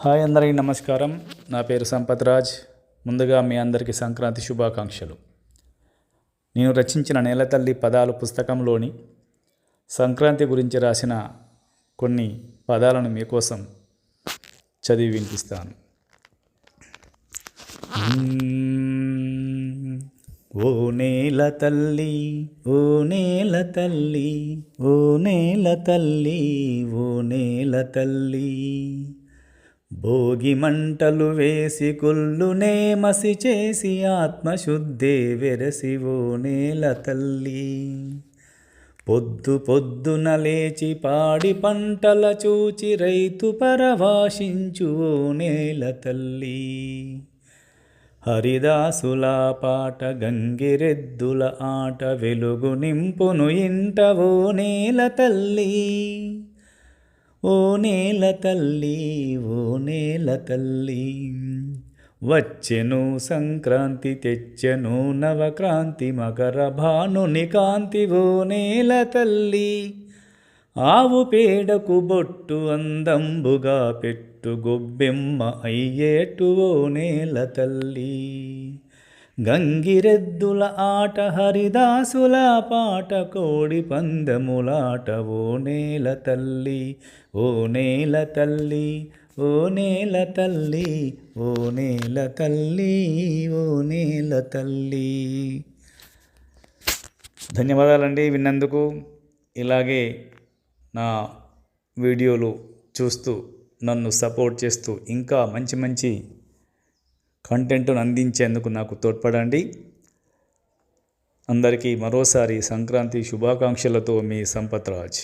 Hi అందరికీ నమస్కారం. నా పేరు సంపత్ రాజ్. ముందుగా మీ అందరికీ సంక్రాంతి శుభాకాంక్షలు. నేను రచించిన నేలతల్లి పదాలు పుస్తకంలోని సంక్రాంతి గురించి రాసిన కొన్ని పదాలను మీకోసం చదివి వినిపిస్తాను. ఓ నేల తల్లి, ఓ నేల తల్లి, ఓ నేల తల్లి, ఓ నేల తల్లి, భోగి మంటలు వేసి కుళ్ళునే మసి చేసి ఆత్మశుద్ధే వెరసి ఓ నేల తల్లి, పొద్దు పొద్దున లేచి పాడి పంటల చూచి రైతు పరవాశించు ఓ నేల తల్లి, హరిదాసుల పాట గంగిరెద్దుల ఆట వెలుగు నింపును ఇంట ఓ నేల తల్లి, ఓ నేల తల్లి, ఓ నేల తల్లి, వచ్చెను సంక్రాంతి తెచ్చెను నవక్రాంతి మకర భానుని కాంతి ఓ నేల తల్లి, ఆవు పేడకు బొట్టు అందంబుగా పెట్టు గొబ్బెమ్మ అయ్యేటు ఓ నేల తల్లి, గంగిరెద్దుల ఆట హరిదాసుల పాట కోడి పందెములాట ఓ నేల తల్లి, ఓ నేల తల్లి, ఓ నేల తల్లి, ఓ నేల తల్లి, ఓ నేల తల్లి. ధన్యవాదాలండి విన్నందుకు. ఇలాగే నా వీడియోలు చూస్తూ నన్ను సపోర్ట్ చేస్తూ ఇంకా మంచి మంచి కంటెంట్ను అందించేందుకు నాకు తోడ్పడండి. అందరికీ మరోసారి సంక్రాంతి శుభాకాంక్షలతో మీ సంపత్ రాజ్.